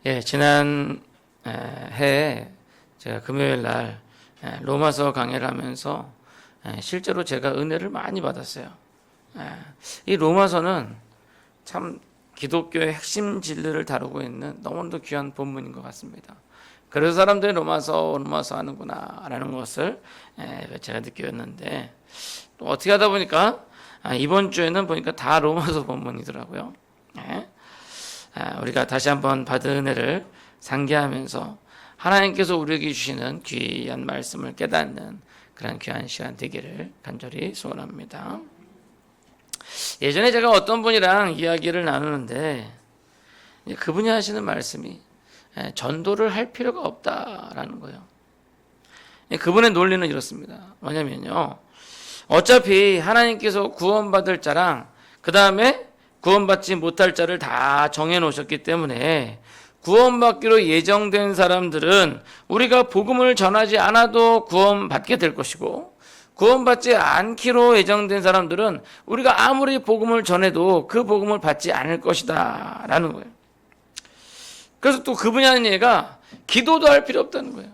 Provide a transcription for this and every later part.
예, 지난 해에 제가 금요일 날 로마서 강의를 하면서 실제로 제가 은혜를 많이 받았어요. 이 로마서는 참 기독교의 핵심 진리를 다루고 있는 너무나도 귀한 본문인 것 같습니다. 그래서 사람들이 로마서 하는구나 라는 것을 제가 느꼈는데, 또 어떻게 하다 보니까 이번 주에는 보니까 다 로마서 본문이더라고요. 우리가 다시 한번 받은 은혜를 상기하면서 하나님께서 우리에게 주시는 귀한 말씀을 깨닫는 그런 귀한 시간 되기를 간절히 소원합니다. 예전에 제가 어떤 분이랑 이야기를 나누는데 그분이 하시는 말씀이 전도를 할 필요가 없다라는 거예요. 그분의 논리는 이렇습니다. 뭐냐면요, 어차피 하나님께서 구원받을 자랑 그 다음에 구원받지 못할 자를 다 정해놓으셨기 때문에 구원받기로 예정된 사람들은 우리가 복음을 전하지 않아도 구원받게 될 것이고, 구원받지 않기로 예정된 사람들은 우리가 아무리 복음을 전해도 그 복음을 받지 않을 것이다 라는 거예요. 그래서 또 그분이 하는 얘기가 기도도 할 필요 없다는 거예요.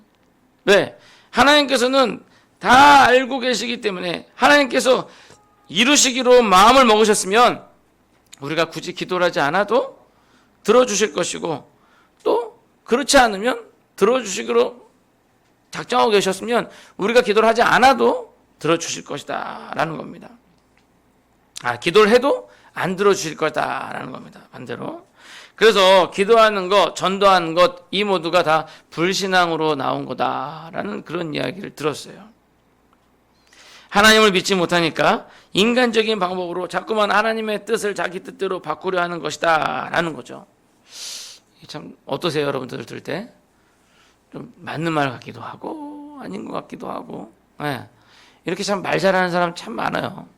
왜? 하나님께서는 다 알고 계시기 때문에 하나님께서 이루시기로 마음을 먹으셨으면 우리가 굳이 기도를 하지 않아도 들어주실 것이고, 또 그렇지 않으면 들어주시기로 작정하고 계셨으면 우리가 기도를 하지 않아도 들어주실 것이다 라는 겁니다. 기도를 해도 안 들어주실 거다 라는 겁니다. 반대로. 그래서 기도하는 것, 전도하는 것, 이 모두가 다 불신앙으로 나온 거다라는 그런 이야기를 들었어요. 하나님을 믿지 못하니까 인간적인 방법으로 자꾸만 하나님의 뜻을 자기 뜻대로 바꾸려 하는 것이다 라는 거죠. 참 어떠세요, 여러분들 들을 때? 좀 맞는 말 같기도 하고 아닌 것 같기도 하고, 이렇게 참 말 잘하는 사람 참 많아요.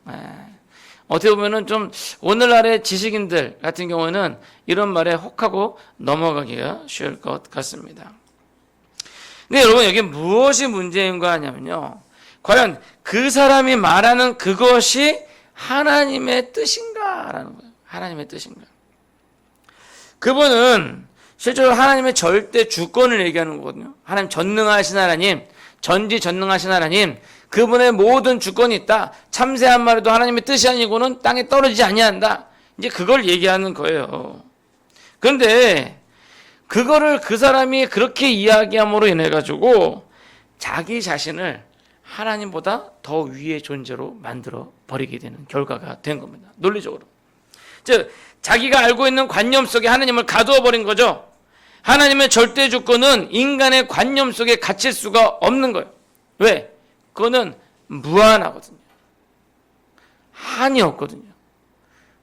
어떻게 보면은 좀 오늘날의 지식인들 같은 경우는 이런 말에 혹하고 넘어가기가 쉬울 것 같습니다. 근데 여러분, 여기 무엇이 문제인가 하냐면요, 과연 그 사람이 말하는 그것이 하나님의 뜻인가라는 거예요. 하나님의 뜻인가. 그분은 실제로 하나님의 절대 주권을 얘기하는 거거든요. 하나님 전능하신 하나님, 전지전능하신 하나님, 그분의 모든 주권이 있다. 참새 한 마리도 하나님의 뜻이 아니고는 땅에 떨어지지 아니한다. 이제 그걸 얘기하는 거예요. 그런데 그거를 그 사람이 그렇게 이야기함으로 인해 가지고 자기 자신을 하나님보다 더 위의 존재로 만들어 버리게 되는 결과가 된 겁니다. 논리적으로. 즉, 자기가 알고 있는 관념 속에 하나님을 가두어 버린 거죠. 하나님의 절대 주권은 인간의 관념 속에 갇힐 수가 없는 거예요. 왜? 그거는 무한하거든요. 한이 없거든요.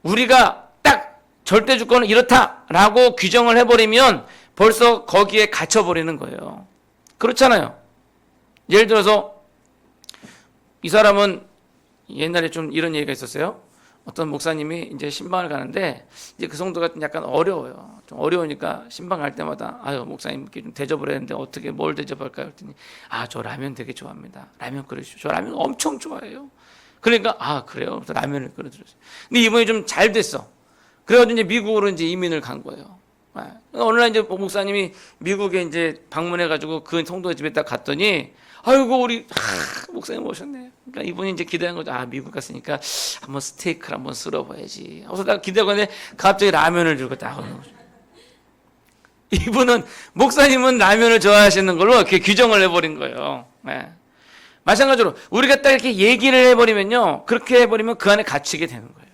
우리가 딱 절대 주권은 이렇다라고 규정을 해버리면 벌써 거기에 갇혀버리는 거예요. 그렇잖아요. 예를 들어서 이 사람은 옛날에 좀 이런 얘기가 있었어요. 어떤 목사님이 이제 신방을 가는데 이제 그 성도가 약간 어려워요. 좀 어려우니까 신방 갈 때마다 목사님께 좀 대접을 했는데 어떻게 뭘 대접할까요? 그랬더니 저 라면 되게 좋아합니다. 라면 끓여주시오. 저 라면 엄청 좋아해요. 그러니까 그래요. 그래서 라면을 끓여드렸어요. 근데 이분이 좀 잘 됐어. 그래가지고 이제 미국으로 이제 이민을 간 거예요. 어느 날 이제 목사님이 미국에 이제 방문해가지고 그 성도 집에 딱 갔더니 아이고 우리 목사님 오셨네. 그러니까 이분이 이제 기대한 거죠. 미국 갔으니까 한번 스테이크를 한번 쓸어봐야지. 그래서 내가 기대하고 있는데 갑자기 라면을 들고 딱 오는 거죠. 이분은 목사님은 라면을 좋아하시는 걸로 이렇게 규정을 해버린 거예요. 마찬가지로 우리가 딱 이렇게 얘기를 해버리면요, 그렇게 해버리면 그 안에 갇히게 되는 거예요.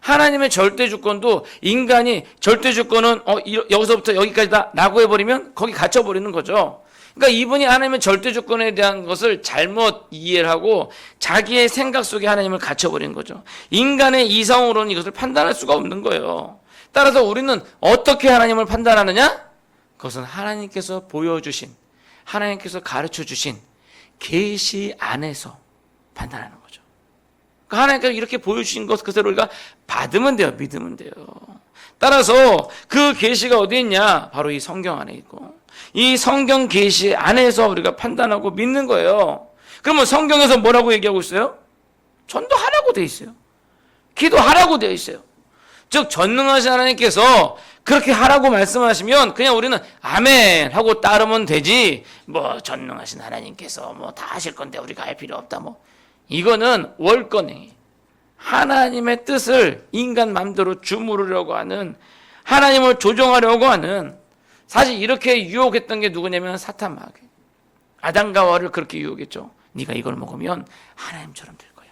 하나님의 절대 주권도 인간이 절대 주권은 여기서부터 여기까지다 라고 해버리면 거기 갇혀버리는 거죠. 그러니까 이분이 하나님의 절대 주권에 대한 것을 잘못 이해를 하고 자기의 생각 속에 하나님을 갇혀버린 거죠. 인간의 이성으로는 이것을 판단할 수가 없는 거예요. 따라서 우리는 어떻게 하나님을 판단하느냐? 그것은 하나님께서 보여주신, 하나님께서 가르쳐주신 계시 안에서 판단하는 거죠. 그러니까 하나님께서 이렇게 보여주신 것 그대로 우리가 받으면 돼요. 믿으면 돼요. 따라서 그 계시가 어디 있냐? 바로 이 성경 안에 있고, 이 성경 계시 안에서 우리가 판단하고 믿는 거예요. 그러면 성경에서 뭐라고 얘기하고 있어요? 전도하라고 돼 있어요. 기도하라고 돼 있어요. 즉 전능하신 하나님께서 그렇게 하라고 말씀하시면 그냥 우리는 아멘 하고 따르면 되지, 뭐 전능하신 하나님께서 뭐 다 하실 건데 우리가 할 필요 없다, 뭐 이거는 월권행위, 하나님의 뜻을 인간 마음대로 주무르려고 하는, 하나님을 조종하려고 하는, 사실 이렇게 유혹했던 게 누구냐면 사탄 마귀. 아담과 하와를 그렇게 유혹했죠. 네가 이걸 먹으면 하나님처럼 될 거야,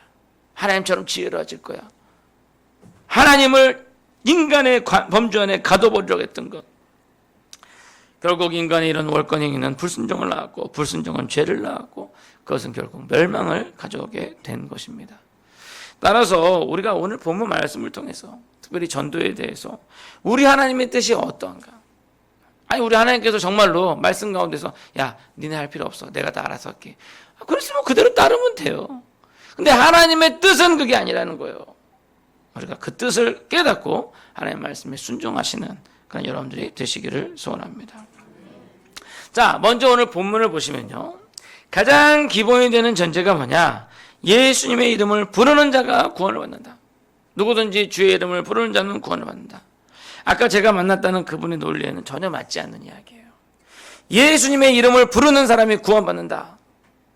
하나님처럼 지혜로워질 거야. 하나님을 인간의 범주 안에 가둬버리려고 했던 것. 결국 인간의 이런 월권행위는 불순종을 낳았고, 불순종은 죄를 낳았고, 그것은 결국 멸망을 가져오게 된 것입니다. 따라서 우리가 오늘 본문 말씀을 통해서 특별히 전도에 대해서 우리 하나님의 뜻이 어떠한가? 아니, 우리 하나님께서 정말로 말씀 가운데서 야, 니네 할 필요 없어, 내가 다 알아서 할게, 그랬으면 그대로 따르면 돼요. 근데 하나님의 뜻은 그게 아니라는 거예요. 우리가 그 뜻을 깨닫고 하나님의 말씀에 순종하시는 그런 여러분들이 되시기를 소원합니다. 자, 먼저 오늘 본문을 보시면요, 가장 기본이 되는 전제가 뭐냐? 예수님의 이름을 부르는 자가 구원을 받는다. 누구든지 주의 이름을 부르는 자는 구원을 받는다. 아까 제가 만났다는 그분의 논리에는 전혀 맞지 않는 이야기예요. 예수님의 이름을 부르는 사람이 구원받는다.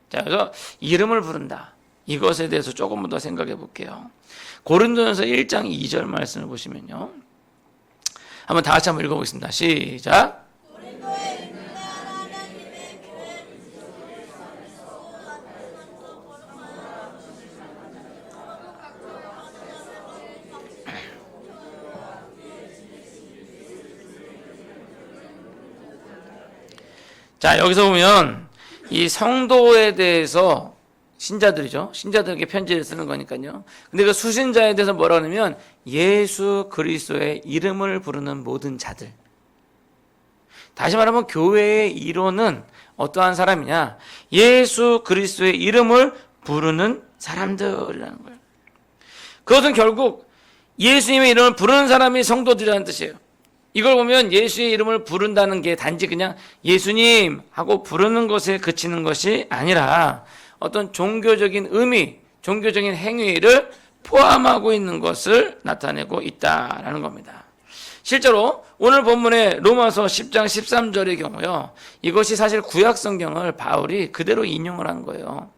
자, 그래서 이름을 부른다, 이것에 대해서 조금 더 생각해 볼게요. 고린도전서 1장 2절 말씀을 보시면요, 한번 다 같이 한번 읽어보겠습니다. 시작. 자, 여기서 보면 이 성도에 대해서, 신자들이죠, 신자들에게 편지를 쓰는 거니까요. 근데 그 수신자에 대해서 뭐라 그러면 예수 그리스도의 이름을 부르는 모든 자들. 다시 말하면 교회의 일원은 어떠한 사람이냐? 예수 그리스도의 이름을 부르는 사람들이라는 거예요. 그것은 결국 예수님의 이름을 부르는 사람이 성도들이라는 뜻이에요. 이걸 보면 예수의 이름을 부른다는 게 단지 그냥 예수님 하고 부르는 것에 그치는 것이 아니라 어떤 종교적인 의미, 종교적인 행위를 포함하고 있는 것을 나타내고 있다라는 겁니다. 실제로 오늘 본문의 로마서 10장 13절의 경우요, 이것이 사실 구약성경을 바울이 그대로 인용을 한 거예요.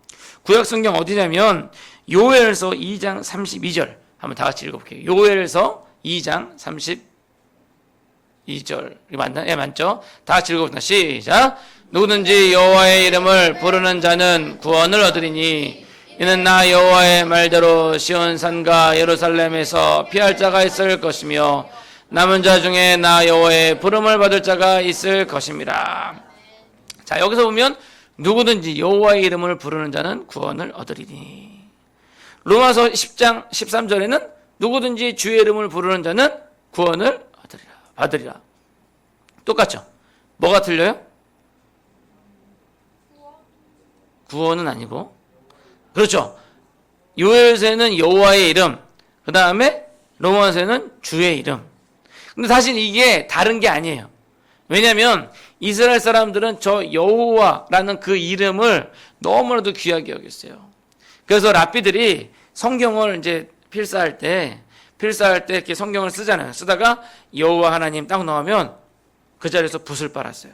구약성경 어디냐면 요엘서 2장 32절, 한번 다 같이 읽어볼게요. 요엘서 2장 32절, 맞나? 예, 맞죠? 다 같이 읽어봅니다. 시작. 누구든지 여호와의 이름을 부르는 자는 구원을 얻으리니 이는 나 여호와의 말대로 시온산과 예루살렘에서 피할 자가 있을 것이며 남은 자 중에 나 여호와의 부름을 받을 자가 있을 것입니다. 자, 여기서 보면 누구든지 여호와의 이름을 부르는 자는 구원을 얻으리니, 로마서 10장 13절에는 누구든지 주의 이름을 부르는 자는 구원을 받으리라. 똑같죠? 뭐가 틀려요? 구원은 아니고, 그렇죠, 요엘서에는 여호와의 이름, 그 다음에 로마서에는 주의 이름. 근데 사실 이게 다른 게 아니에요. 왜냐하면 이스라엘 사람들은 저 여호와라는 그 이름을 너무나도 귀하게 여겼어요. 그래서 랍비들이 성경을 이제 필사할 때 이렇게 성경을 쓰잖아요. 쓰다가 여호와 하나님 딱 나오면 그 자리에서 붓을 빨았어요.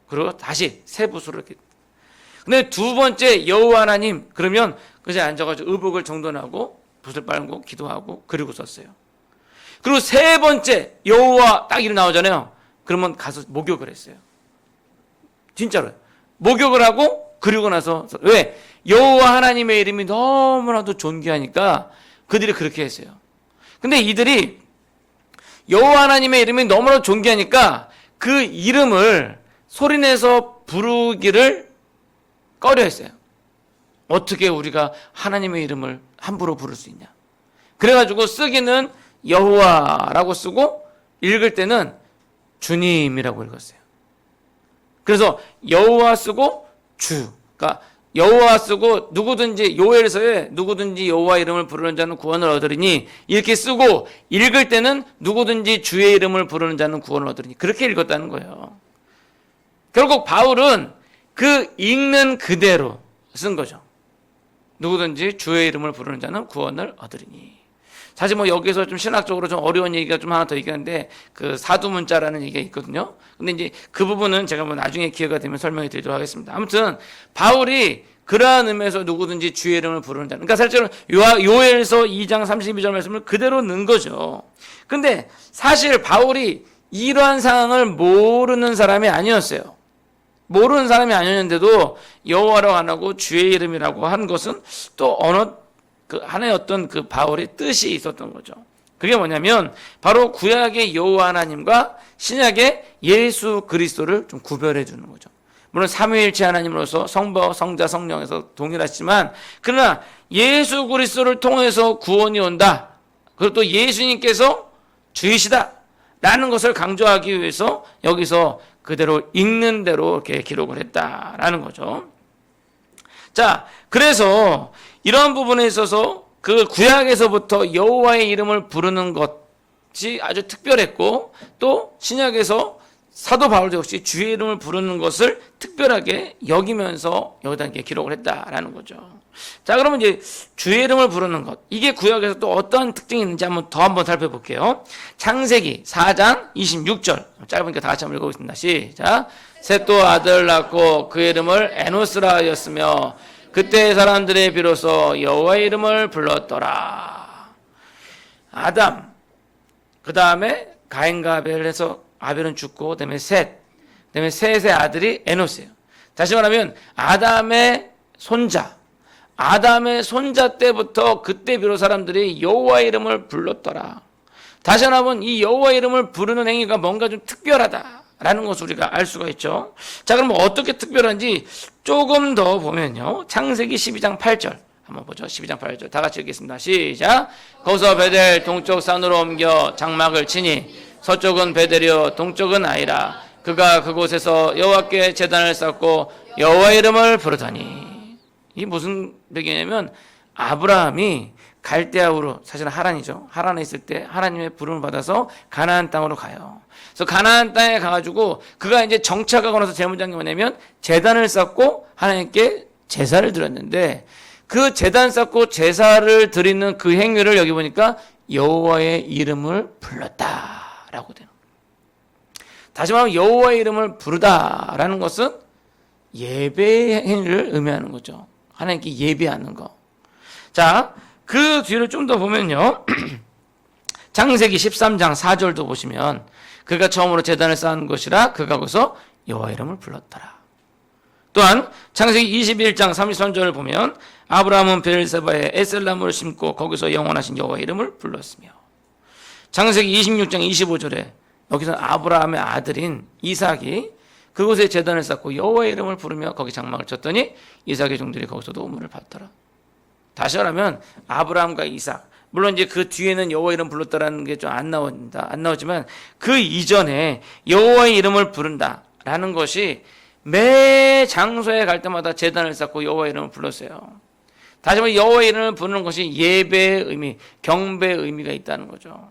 그리고 다시 새 붓으로 이렇게. 근데 두 번째 여호와 하나님 그러면 그 자리에 앉아가지고 의복을 정돈하고 붓을 빨고 기도하고 그리고 썼어요. 그리고 세 번째 여호와 딱 이름 나오잖아요. 그러면 가서 목욕을 했어요. 진짜로요. 목욕을 하고 그리고 나서, 왜? 여호와 하나님의 이름이 너무나도 존귀하니까 그들이 그렇게 했어요. 근데 이들이 여호와 하나님의 이름이 너무나도 존귀하니까 그 이름을 소리내서 부르기를 꺼려 했어요. 어떻게 우리가 하나님의 이름을 함부로 부를 수 있냐. 그래가지고 쓰기는 여호와라고 쓰고 읽을 때는 주님이라고 읽었어요. 그래서 여호와 쓰고 주, 그러니까 여호와 쓰고 누구든지, 요엘서에 누구든지 여호와 이름을 부르는 자는 구원을 얻으리니 이렇게 쓰고 읽을 때는 누구든지 주의 이름을 부르는 자는 구원을 얻으리니 그렇게 읽었다는 거예요. 결국 바울은 그 읽는 그대로 쓴 거죠. 누구든지 주의 이름을 부르는 자는 구원을 얻으리니. 사실 뭐 여기서 좀 신학적으로 좀 어려운 얘기가 좀 하나 더 있겠는데 그 사두문자라는 얘기가 있거든요. 근데 이제 그 부분은 제가 뭐 나중에 기회가 되면 설명해 드리도록 하겠습니다. 아무튼 바울이 그러한 의미에서 누구든지 주의 이름을 부르는 자. 그러니까 사실은 요엘서 2장 32절 말씀을 그대로 넣은 거죠. 근데 사실 바울이 이러한 상황을 모르는 사람이 아니었어요. 모르는 사람이 아니었는데도 여호와라고 안 하고 주의 이름이라고 한 것은 또 어느 그 하나의 어떤 그 바울의 뜻이 있었던 거죠. 그게 뭐냐면 바로 구약의 여호와 하나님과 신약의 예수 그리스도를 좀 구별해 주는 거죠. 물론 삼위일체 하나님으로서 성부, 성자, 성령에서 동일하지만 그러나 예수 그리스도를 통해서 구원이 온다. 그리고 또 예수님께서 주이시다 라는 것을 강조하기 위해서 여기서 그대로 읽는 대로 이렇게 기록을 했다라는 거죠. 자, 그래서 이런 부분에 있어서 그 구약에서부터 여호와의 이름을 부르는 것이 아주 특별했고 또 신약에서 사도 바울도 역시 주의 이름을 부르는 것을 특별하게 여기면서 여기다 이렇게 기록을 했다라는 거죠. 자, 그러면 이제 주의 이름을 부르는 것, 이게 구약에서 또 어떠한 특징이 있는지 한번 살펴볼게요. 창세기 4장 26절, 짧으니까 다 같이 한번 읽어보겠습니다. 시작. 셋도 아들 낳고 그 이름을 에노스라 하였으며 그때 사람들의 비로소 여호와의 이름을 불렀더라. 아담, 그 다음에 가인과 아벨 해서 아벨은 죽고 그다음에 셋의 아들이 에노스예요. 다시 말하면 아담의 손자 때부터 그때 비로소 사람들이 여호와의 이름을 불렀더라. 다시 한번 이 여호와의 이름을 부르는 행위가 뭔가 좀 특별하다라는 것을 우리가 알 수가 있죠. 자, 그럼 어떻게 특별한지 조금 더 보면요. 창세기 12장 8절 한번 보죠. 12장 8절 다 같이 읽겠습니다. 시작. 거기서 베델 동쪽 산으로 옮겨 장막을 치니 서쪽은 베델이요 동쪽은 아이라. 그가 그곳에서 여호와께 제단을 쌓고 여호와의 이름을 부르더니. 이게 무슨 배경이냐면 아브라함이 갈대아우로, 사실은 하란이죠. 하란에 있을 때 하나님의 부름을 받아서 가나안 땅으로 가요. 그래서 가나안 땅에 가가지고 그가 이제 정착하고 나서 제문장이 뭐냐면 제단을 쌓고 하나님께 제사를 드렸는데 그 제단 쌓고 제사를 드리는 그 행위를 여기 보니까 여호와의 이름을 불렀다라고 돼요. 다시 말하면 여호와의 이름을 부르다라는 것은 예배의 행위를 의미하는 거죠. 하나님께 예배하는 거. 자, 그 뒤를 좀 더 보면요. 창세기 13장 4절도 보시면 그가 처음으로 제단을 쌓은 것이라 그가 거기서 여호와의 이름을 불렀더라. 또한 창세기 21장 33절을 보면 아브라함은 베엘세바에 에셀나무를 심고 거기서 영원하신 여호와의 이름을 불렀으며, 창세기 26장 25절에 여기서 아브라함의 아들인 이삭이 그곳에 제단을 쌓고 여호와의 이름을 부르며 거기 장막을 쳤더니 이삭의 종들이 거기서도 우물을 받더라. 다시 말하면 아브라함과 이삭, 물론 이제 그 뒤에는 여호와의 이름 불렀다라는 게 좀 안 나오지만 그 이전에 여호와의 이름을 부른다라는 것이 매 장소에 갈 때마다 제단을 쌓고 여호와의 이름을 불렀어요. 다시 말해 여호와의 이름을 부르는 것이 예배의 의미, 경배의 의미가 있다는 거죠.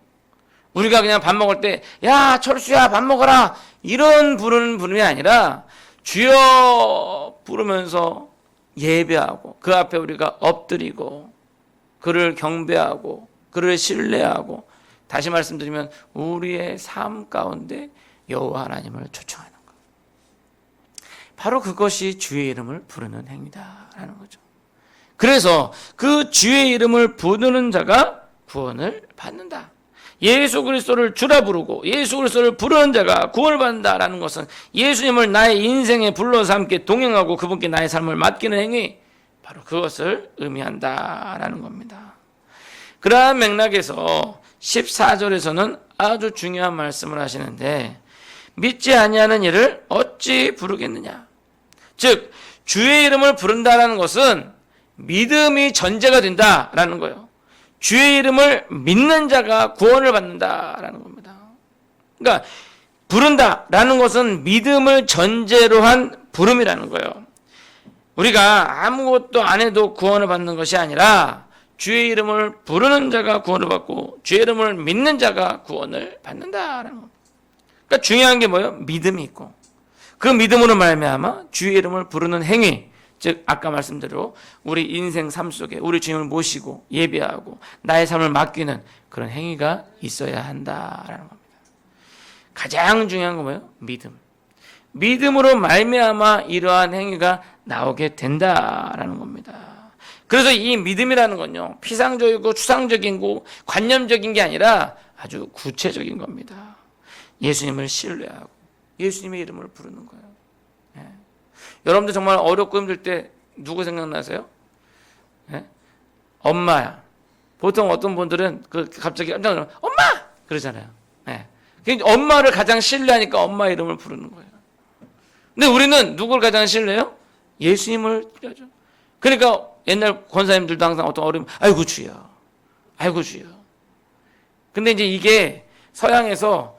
우리가 그냥 밥 먹을 때 야 철수야 밥 먹어라 이런 부르는 부름이 아니라 주여 부르면서 예배하고 그 앞에 우리가 엎드리고 그를 경배하고 그를 신뢰하고, 다시 말씀드리면 우리의 삶 가운데 여호와 하나님을 초청하는 것, 바로 그것이 주의 이름을 부르는 행위다라는 거죠. 그래서 그 주의 이름을 부르는 자가 구원을 받는다. 예수 그리스도를 주라 부르고 예수 그리스도를 부르는 자가 구원을 받는다라는 것은 예수님을 나의 인생에 불러서 함께 동행하고 그분께 나의 삶을 맡기는 행위, 바로 그것을 의미한다라는 겁니다. 그러한 맥락에서 14절에서는 아주 중요한 말씀을 하시는데, 믿지 아니하는 이를 어찌 부르겠느냐. 즉 주의 이름을 부른다라는 것은 믿음이 전제가 된다라는 거예요. 주의 이름을 믿는 자가 구원을 받는다라는 겁니다. 그러니까 부른다라는 것은 믿음을 전제로 한 부름이라는 거예요. 우리가 아무것도 안 해도 구원을 받는 것이 아니라 주의 이름을 부르는 자가 구원을 받고 주의 이름을 믿는 자가 구원을 받는다라는 겁니다. 그러니까 중요한 게 뭐예요? 믿음이 있고 그 믿음으로 말미암아 주의 이름을 부르는 행위, 즉 아까 말씀대로 우리 인생 삶 속에 우리 주님을 모시고 예배하고 나의 삶을 맡기는 그런 행위가 있어야 한다라는 겁니다. 가장 중요한 건 뭐예요? 믿음. 믿음으로 말미암아 이러한 행위가 나오게 된다라는 겁니다. 그래서 이 믿음이라는 건요, 피상적이고 추상적인 거, 관념적인 게 아니라 아주 구체적인 겁니다. 예수님을 신뢰하고 예수님의 이름을 부르는 거예요. 예. 여러분들 정말 어렵고 힘들 때 누구 생각나세요? 예? 엄마야. 보통 어떤 분들은 갑자기 깜짝 놀라면 엄마! 그러잖아요. 예. 엄마를 가장 신뢰하니까 엄마 이름을 부르는 거예요. 근데 우리는 누굴 가장 신뢰해요? 예수님을 신뢰하죠. 그러니까 옛날 권사님들도 항상 어떤 어려움, 아이고 주여, 아이고 주여. 근데 이제 이게 서양에서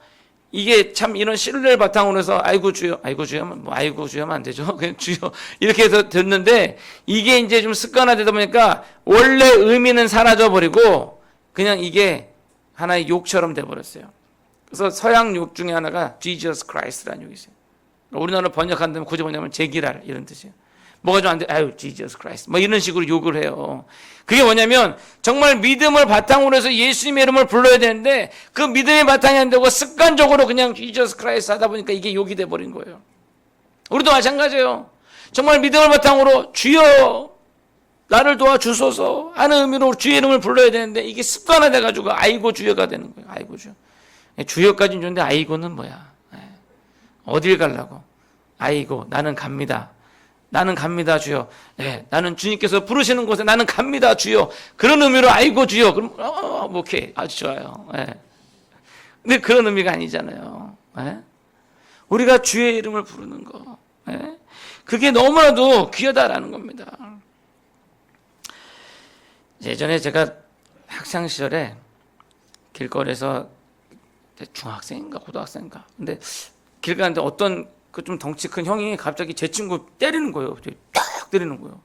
이게 참 이런 신뢰를 바탕으로 해서 아이고 주여, 아이고 주여면 뭐 아이고 주여면 안 되죠. 그냥 주여 이렇게 해서 됐는데 이게 이제 좀 습관화되다 보니까 원래 의미는 사라져 버리고 그냥 이게 하나의 욕처럼 돼 버렸어요. 그래서 서양 욕 중에 하나가 Jesus Christ라는 욕이 있어요. 우리나라로 번역한다면 굳이 뭐냐면 제기랄 이런 뜻이에요. 뭐가 좀 안 돼? 아유, Jesus Christ. 뭐 이런 식으로 욕을 해요. 그게 뭐냐면 정말 믿음을 바탕으로 해서 예수님의 이름을 불러야 되는데 그 믿음의 바탕이 안 되고 습관적으로 그냥 Jesus Christ 하다 보니까 이게 욕이 돼 버린 거예요. 우리도 마찬가지예요. 정말 믿음을 바탕으로 주여 나를 도와주소서 하는 의미로 주의 이름을 불러야 되는데 이게 습관화돼 가지고 아이고 주여가 되는 거예요. 아이고 주여. 주여까지는 좋은데 아이고는 뭐야? 어딜 가려고? 아이고 나는 갑니다. 나는 갑니다 주여. 네, 나는 주님께서 부르시는 곳에 나는 갑니다 주여. 그런 의미로 아이고 주여. 그럼 오케이 아주 좋아요. 네. 근데 그런 의미가 아니잖아요. 네? 우리가 주의 이름을 부르는 거, 네? 그게 너무나도 귀하다라는 겁니다. 예전에 제가 학창 시절에 길거리에서 중학생인가 고등학생인가 근데 길 가는데 어떤 그 좀 덩치 큰 형이 갑자기 제 친구 때리는 거예요. 딱 때리는 거예요.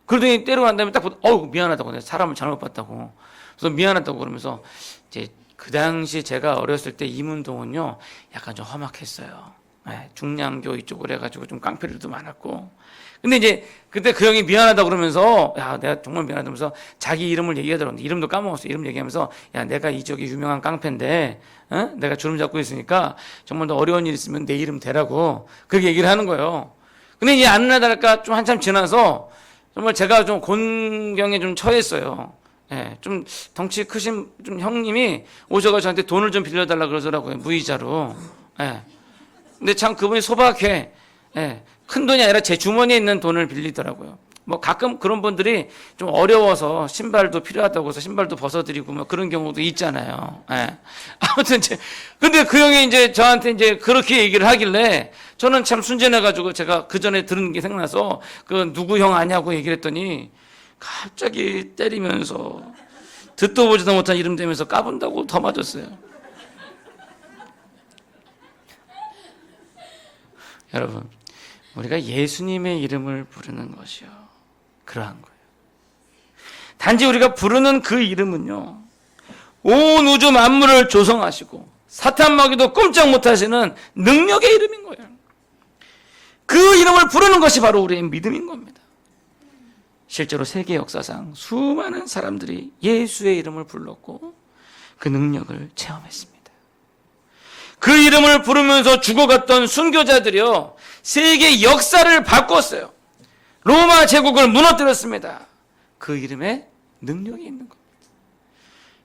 그러더니 때리고 난 다음에 딱 보다 미안하다고 내가 사람을 잘못 봤다고. 그래서 미안하다고 그러면서 이제 그 당시 제가 어렸을 때 이문동은요 약간 좀 험악했어요. 네, 중량교 이쪽으로 해가지고 좀 깡패들도 많았고. 근데 이제 그때 그 형이 미안하다고 그러면서 야 내가 정말 미안하다면서 자기 이름을 얘기하더라고요. 이름도 까먹었어요. 이름 얘기하면서 야 내가 이쪽이 유명한 깡패인데 내가 주름 잡고 있으니까 정말 더 어려운 일 있으면 내 이름 대라고 그렇게 얘기를 하는 거예요. 근데 이제 아니나 다를까 좀 한참 지나서 정말 제가 좀 곤경에 좀 처했어요. 예, 좀 덩치 크신 좀 형님이 오셔서 저한테 돈을 좀 빌려달라 그러더라고요. 무이자로. 예. 근데 참 그분이 소박해. 예. 큰 돈이 아니라 제 주머니에 있는 돈을 빌리더라고요. 뭐 가끔 그런 분들이 좀 어려워서 신발도 필요하다고 해서 신발도 벗어드리고 뭐 그런 경우도 있잖아요. 예. 아무튼 근데 그 형이 이제 저한테 이제 그렇게 얘기를 하길래 저는 참 순진해가지고 제가 그 전에 들은 게 생각나서 그 누구 형 아냐고 얘기를 했더니 갑자기 때리면서 듣도 보지도 못한 이름 대면서 까분다고 더 맞았어요. 여러분, 우리가 예수님의 이름을 부르는 것이요. 그러한 거예요. 단지 우리가 부르는 그 이름은요. 온 우주 만물을 조성하시고 사탄 마귀도 꼼짝 못하시는 능력의 이름인 거예요. 그 이름을 부르는 것이 바로 우리의 믿음인 겁니다. 실제로 세계 역사상 수많은 사람들이 예수의 이름을 불렀고 그 능력을 체험했습니다. 그 이름을 부르면서 죽어갔던 순교자들이요 세계 역사를 바꿨어요. 로마 제국을 무너뜨렸습니다. 그 이름에 능력이 있는 겁니다.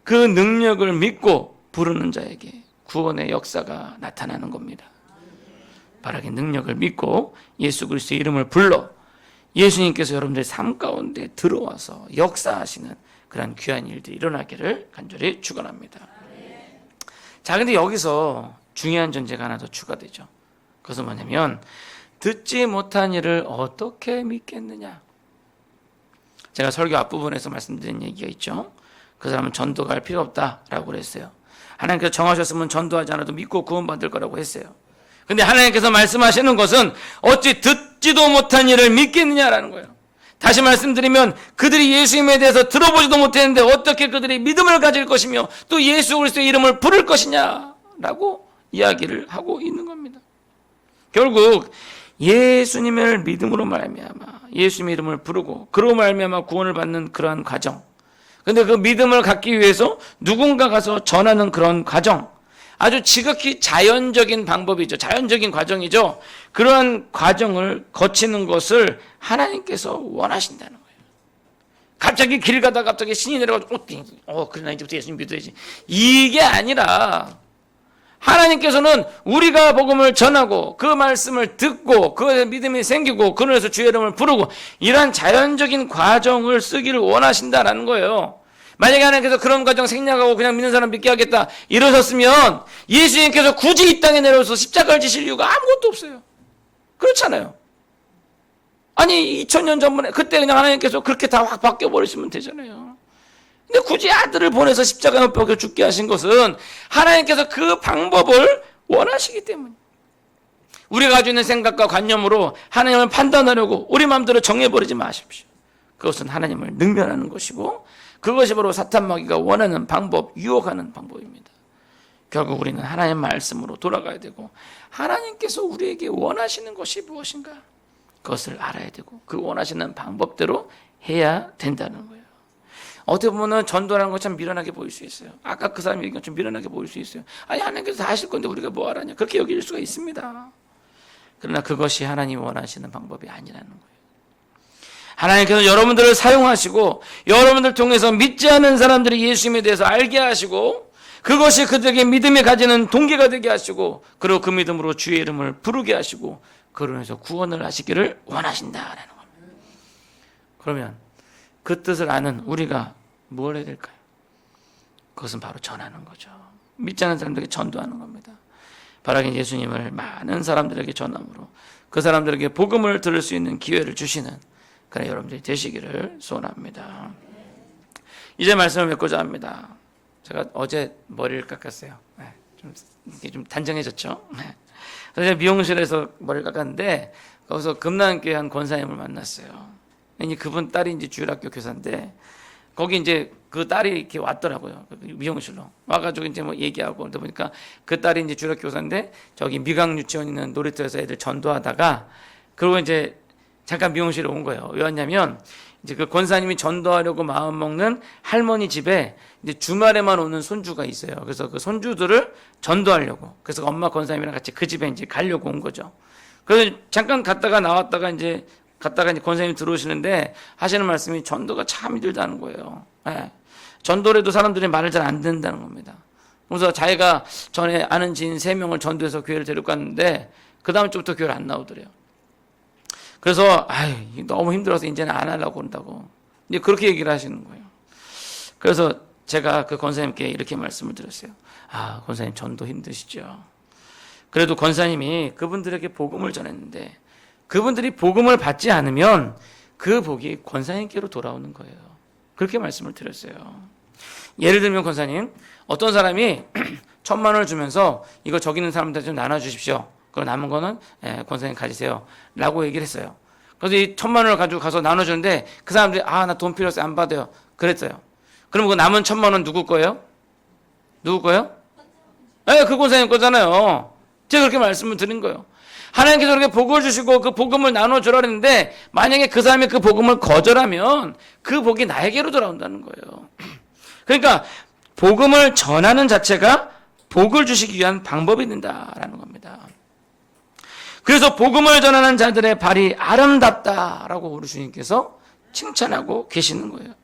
그 능력을 믿고 부르는 자에게 구원의 역사가 나타나는 겁니다. 바라게 능력을 믿고 예수 그리스도의 이름을 불러 예수님께서 여러분들의 삶 가운데 들어와서 역사하시는 그런 귀한 일들이 일어나기를 간절히 축원합니다. 자, 근데 여기서 중요한 전제가 하나 더 추가되죠. 그것은 뭐냐면 듣지 못한 일을 어떻게 믿겠느냐. 제가 설교 앞부분에서 말씀드린 얘기가 있죠. 그 사람은 전도가 할 필요 없다라고 그랬어요. 하나님께서 정하셨으면 전도하지 않아도 믿고 구원받을 거라고 했어요. 근데 하나님께서 말씀하시는 것은 어찌 듣지도 못한 일을 믿겠느냐라는 거예요. 다시 말씀드리면 그들이 예수님에 대해서 들어보지도 못했는데 어떻게 그들이 믿음을 가질 것이며 또 예수 그리스도의 이름을 부를 것이냐라고 이야기를 하고 있는 겁니다. 결국 예수님을 믿음으로 말미암아 예수님의 이름을 부르고 그로 말미암아 구원을 받는 그러한 과정. 근데 그 믿음을 갖기 위해서 누군가 가서 전하는 그런 과정. 아주 지극히 자연적인 방법이죠. 자연적인 과정이죠. 그러한 과정을 거치는 것을 하나님께서 원하신다는 거예요. 갑자기 길 가다가 갑자기 신이 내려가지고 그래 나 이제부터 예수님 믿어야지. 이게 아니라 하나님께서는 우리가 복음을 전하고 그 말씀을 듣고 그 믿음이 생기고 그러면서 주의 이름을 부르고 이러한 자연적인 과정을 쓰기를 원하신다라는 거예요. 만약에 하나님께서 그런 과정 생략하고 그냥 믿는 사람 믿게 하겠다 이러셨으면 예수님께서 굳이 이 땅에 내려와서 십자가를 지실 이유가 아무것도 없어요. 그렇잖아요. 아니 2000년 전에 그때 그냥 하나님께서 그렇게 다 확 바뀌어버리시면 되잖아요. 근데 굳이 아들을 보내서 십자가에 못 박혀 죽게 하신 것은 하나님께서 그 방법을 원하시기 때문에 우리가 가지고 있는 생각과 관념으로 하나님을 판단하려고 우리 마음대로 정해버리지 마십시오. 그것은 하나님을 능멸하는 것이고 그것이 바로 사탄 마귀가 원하는 방법, 유혹하는 방법입니다. 결국 우리는 하나님의 말씀으로 돌아가야 되고 하나님께서 우리에게 원하시는 것이 무엇인가 그것을 알아야 되고 그 원하시는 방법대로 해야 된다는 거예요. 어떻게 보면 전도라는 것 참 미련하게 보일 수 있어요. 아까 그 사람이 얘기한 것좀 미련하게 보일 수 있어요. 아니 하나님께서 다 하실 건데 우리가 뭐 하라냐 그렇게 여길 수가 있습니다. 그러나 그것이 하나님이 원하시는 방법이 아니라는 거예요. 하나님께서 여러분들을 사용하시고 여러분들 통해서 믿지 않은 사람들이 예수님에 대해서 알게 하시고 그것이 그들에게 믿음이 가지는 동기가 되게 하시고 그리고 그 믿음으로 주의 이름을 부르게 하시고 그러면서 구원을 하시기를 원하신다라는 겁니다. 그러면 그 뜻을 아는 우리가 뭘 해야 될까요? 그것은 바로 전하는 거죠. 믿지 않는 사람들에게 전도하는 겁니다. 바라긴 예수님을 많은 사람들에게 전함으로 그 사람들에게 복음을 들을 수 있는 기회를 주시는 그런 여러분들이 되시기를 소원합니다. 이제 말씀을 맺고자 합니다. 제가 어제 머리를 깎았어요. 좀 단정해졌죠? 그래서 미용실에서 머리를 깎았는데 거기서 금난교회 한 권사님을 만났어요. 그분 딸이 이제 주일학교 교사인데 거기 이제 그 딸이 이렇게 왔더라고요. 미용실로 와가지고 이제 뭐 얘기하고 그러다 보니까 그 딸이 이제 주일학교 교사인데 저기 미강 유치원 있는 놀이터에서 애들 전도하다가 그리고 이제 잠깐 미용실에 온 거예요. 왜 왔냐면 이제 그 권사님이 전도하려고 마음 먹는 할머니 집에 이제 주말에만 오는 손주가 있어요. 그래서 그 손주들을 전도하려고 그래서 엄마 권사님이랑 같이 그 집에 이제 가려고 온 거죠. 그래서 잠깐 갔다가 나왔다가 이제 권사님이 들어오시는데 하시는 말씀이 전도가 참 힘들다는 거예요. 네. 전도를 해도 사람들이 말을 잘 안 듣는다는 겁니다. 그래서 자기가 전에 아는 지인 3명을 전도해서 교회를 데리고 갔는데 그 다음 주부터 교회를 안 나오더래요. 그래서 너무 힘들어서 이제는 안 하려고 한다고 이제 그렇게 얘기를 하시는 거예요. 그래서 제가 그 권사님께 이렇게 말씀을 드렸어요. 권사님 전도 힘드시죠. 그래도 권사님이 그분들에게 복음을 전했는데 그분들이 복음을 받지 않으면 그 복이 권사님께로 돌아오는 거예요. 그렇게 말씀을 드렸어요. 예를 들면 권사님 어떤 사람이 1000만 원을 주면서 이거 저기 있는 사람들 좀 나눠주십시오. 그리고 남은 거는 권사님 가지세요 라고 얘기를 했어요. 그래서 이 1000만 원을 가지고 가서 나눠주는데 그 사람들이 나 돈 필요 없어요 안 받아요 그랬어요. 그럼 그 남은 1000만 원 누구 거예요? 누구 거예요? 그 권사님 거잖아요. 제가 그렇게 말씀을 드린 거예요. 하나님께서 그렇게 복을 주시고 그 복음을 나눠주라 했는데 만약에 그 사람이 그 복음을 거절하면 그 복이 나에게로 돌아온다는 거예요. 그러니까 복음을 전하는 자체가 복을 주시기 위한 방법이 된다라는 겁니다. 그래서 복음을 전하는 자들의 발이 아름답다라고 우리 주님께서 칭찬하고 계시는 거예요.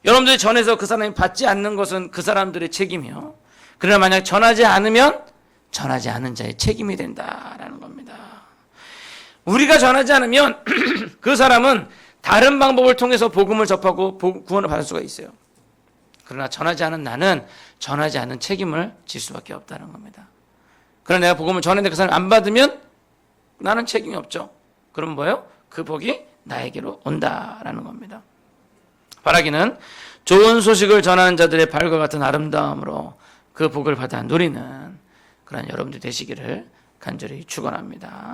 여러분들이 전해서 그 사람이 받지 않는 것은 그 사람들의 책임이요. 그러나 만약 전하지 않으면 전하지 않은 자의 책임이 된다라는 겁니다. 우리가 전하지 않으면 그 사람은 다른 방법을 통해서 복음을 접하고 구원을 받을 수가 있어요. 그러나 전하지 않은 나는 전하지 않은 책임을 질 수밖에 없다는 겁니다. 그러나 내가 복음을 전했는데 그 사람이 안 받으면 나는 책임이 없죠. 그럼 뭐예요? 그 복이 나에게로 온다라는 겁니다. 바라기는 좋은 소식을 전하는 자들의 발과 같은 아름다움으로 그 복을 받아 누리는 그런 여러분들 되시기를 간절히 축원합니다.